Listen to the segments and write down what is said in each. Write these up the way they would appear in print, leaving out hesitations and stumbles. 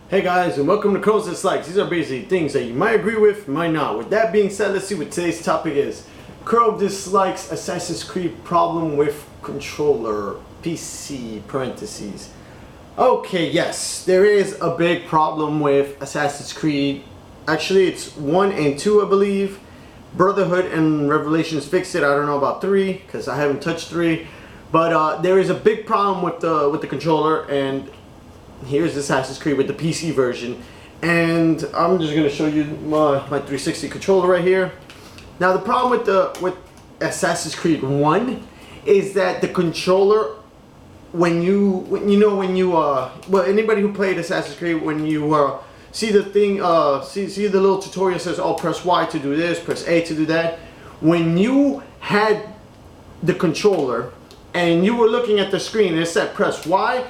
Hey guys, and welcome to Crows Dislikes. These are basically things that you might agree with, might not. With that being said, let's see what today's topic is. Crow dislikes Assassin's Creed problem with controller, PC, parentheses. Okay, yes, there is a big problem with Assassin's Creed. Actually, it's 1 and 2, I believe. Brotherhood and Revelations fixed it. I don't know about 3, because I haven't touched 3. But there is a big problem with the controller, and here's Assassin's Creed with the PC version, and I'm just gonna show you my 360 controller right here. Now the problem with Assassin's Creed 1 is that the controller, when anybody who played Assassin's Creed, when you see the thing, see the little tutorial says, oh, press Y to do this, press A to do that. When you had the controller and you were looking at the screen and it said press Y.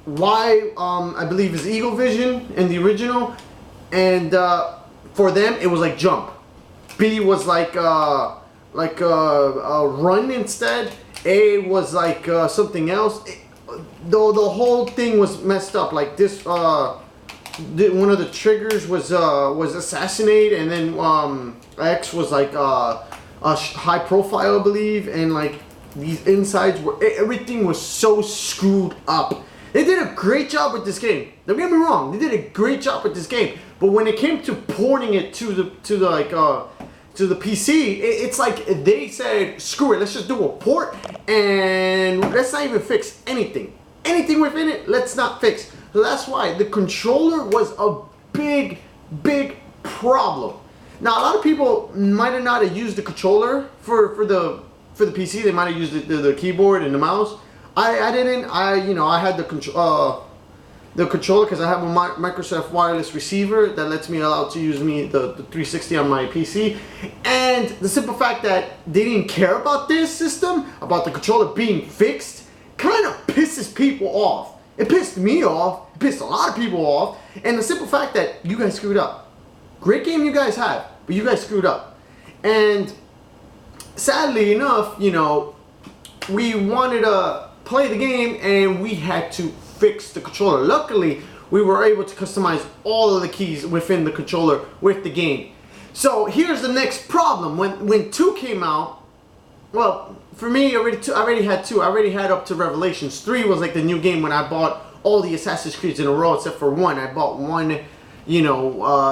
Y, I believe, is Eagle Vision in the original, and for them it was like jump. B was like run instead. A was like something else. Though the whole thing was messed up. Like this, one of the triggers was assassinate, and then X was like a high profile, I believe, and like these insides were, everything was so screwed up. They did a great job with this game. Don't get me wrong. They did a great job with this game. But when it came to porting it to the PC, it's like they said, screw it. Let's just do a port and let's not even fix anything. Anything within it, let's not fix. So that's why the controller was a big problem. Now a lot of people might have not used the controller for the PC. They might have used the keyboard and the mouse. I didn't. I had the controller because I have a Microsoft wireless receiver that lets me allow to use the 360 on my PC. And the simple fact that they didn't care about this system, about the controller being fixed, kind of pisses people off. It pissed me off. It pissed a lot of people off. And the simple fact that you guys screwed up. Great game you guys have, but you guys screwed up. And sadly enough, we wanted to play the game and we had to fix the controller. Luckily, we were able to customize all of the keys within the controller with the game. So here's the next problem. When 2 came out, well, for me, I already had 2. I already had up to Revelations. 3 was like the new game when I bought all the Assassin's Creeds in a row except for 1. I bought 1, I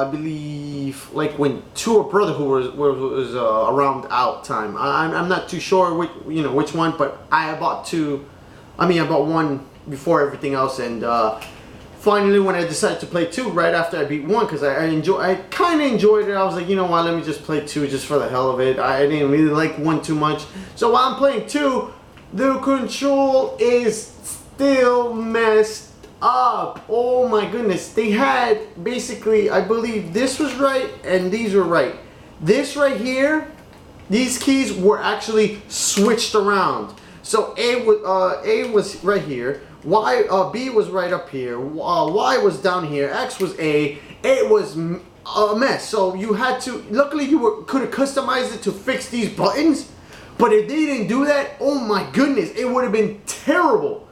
believe like when 2 or Brotherhood was around out time. I'm not too sure which one, but I bought 2. I bought 1 before everything else, and finally when I decided to play 2 right after I beat 1, because I kind of enjoyed it. I was like, you know what, let me just play 2 just for the hell of it. I didn't really like 1 too much. So while I'm playing 2, the control is still messed up. Oh my goodness. They had basically, I believe this was right and these were right. This right here, these keys were actually switched around. So A was right here, B was right up here, Y was down here, X was A. It was a mess. So you had to, luckily you could have customized it to fix these buttons, but if they didn't do that, oh my goodness, it would have been terrible,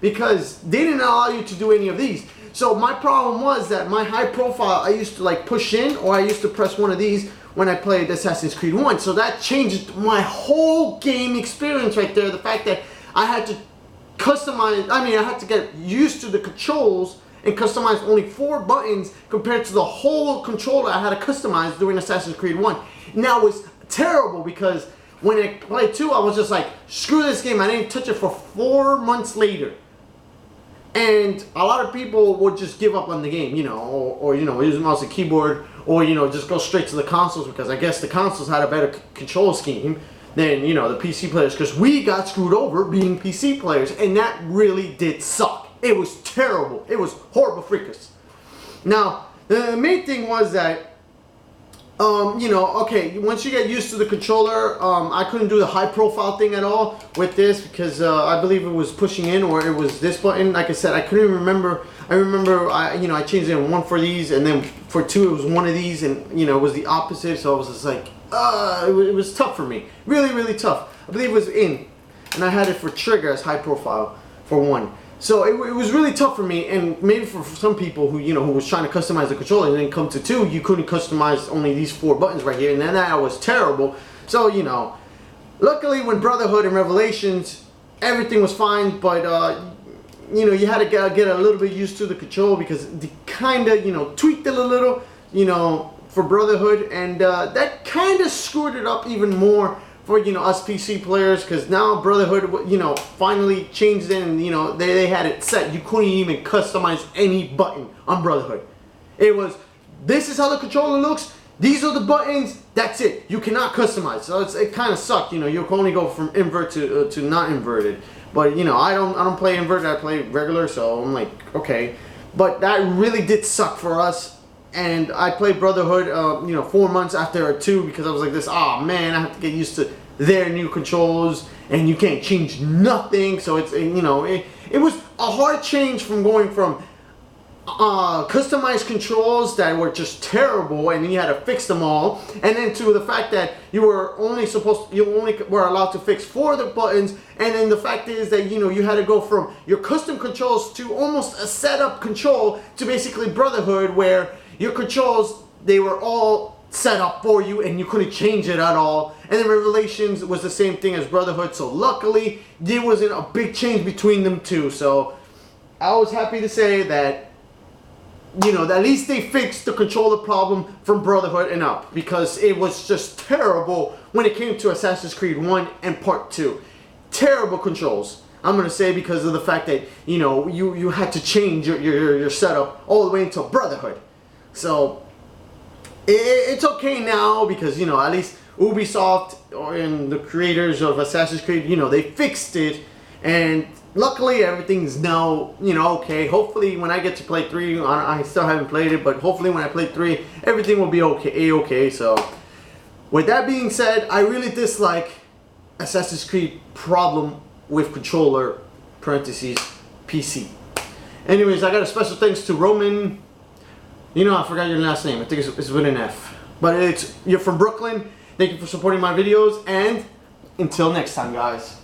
because they didn't allow you to do any of these. So my problem was that my high profile, I used to like push in, or I used to press one of these when I played Assassin's Creed 1. So that changed my whole game experience right there. The fact that I had to customize, I had to get used to the controls and customize only 4 buttons compared to the whole controller I had to customize during Assassin's Creed 1. Now it was terrible because when I played 2, I was just like, screw this game. I didn't touch it for 4 months later. And a lot of people would just give up on the game, or use mouse and keyboard, or just go straight to the consoles, because I guess the consoles had a better control scheme than the PC players, because we got screwed over being PC players, and that really did suck. It was terrible. It was horrible freakers. Now the main thing was that okay, once you get used to the controller, I couldn't do the high profile thing at all with this because I believe it was pushing in, or it was this button. Like I said, I couldn't remember. I remember I changed it in 1 for these, and then for 2 it was 1 of these, and it was the opposite. So I was just like, it was tough for me, really tough. I believe it was in, and I had it for trigger as high profile for 1. So it was really tough for me, and maybe for some people who who was trying to customize the controller, and then come to 2, you couldn't customize only these 4 buttons right here, and then that was terrible. So luckily when Brotherhood and Revelations, everything was fine, but you had to get a little bit used to the control, because they kind of tweaked it a little, for Brotherhood, and that kind of screwed it up even more for us PC players, because now Brotherhood finally changed it, and they had it set. You couldn't even customize any button on Brotherhood. It was, this is how the controller looks, these are the buttons, that's it. You cannot customize. So it kind of sucked. You can only go from invert to not inverted. But I don't play inverted, I play regular, so I'm like, okay. But that really did suck for us. And I played Brotherhood, 4 months after 2, because I was like this, oh man, I have to get used to their new controls, and you can't change nothing. So it's, it was a hard change from going from customized controls that were just terrible, and then you had to fix them all, and then to the fact that you only were allowed to fix 4 of the buttons, and then the fact is that you had to go from your custom controls to almost a setup control to basically Brotherhood, where your controls, they were all set up for you and you couldn't change it at all. And then Revelations was the same thing as Brotherhood, so luckily there wasn't a big change between them two. So I was happy to say that at least they fixed the controller problem from Brotherhood and up, because it was just terrible when it came to Assassin's Creed 1 and Part 2. Terrible controls, I'm gonna say, because of the fact that you had to change your setup all the way into Brotherhood. So it's okay now, because at least Ubisoft and the creators of Assassin's Creed, they fixed it, and luckily everything's now okay. Hopefully when I get to play 3, I still haven't played it, but hopefully when I play 3, everything will be okay. So with that being said, I really dislike Assassin's Creed problem with controller parentheses PC. Anyways, I got a special thanks to Roman. I forgot your last name. I think it's with an F. But you're from Brooklyn. Thank you for supporting my videos, and until next time, guys.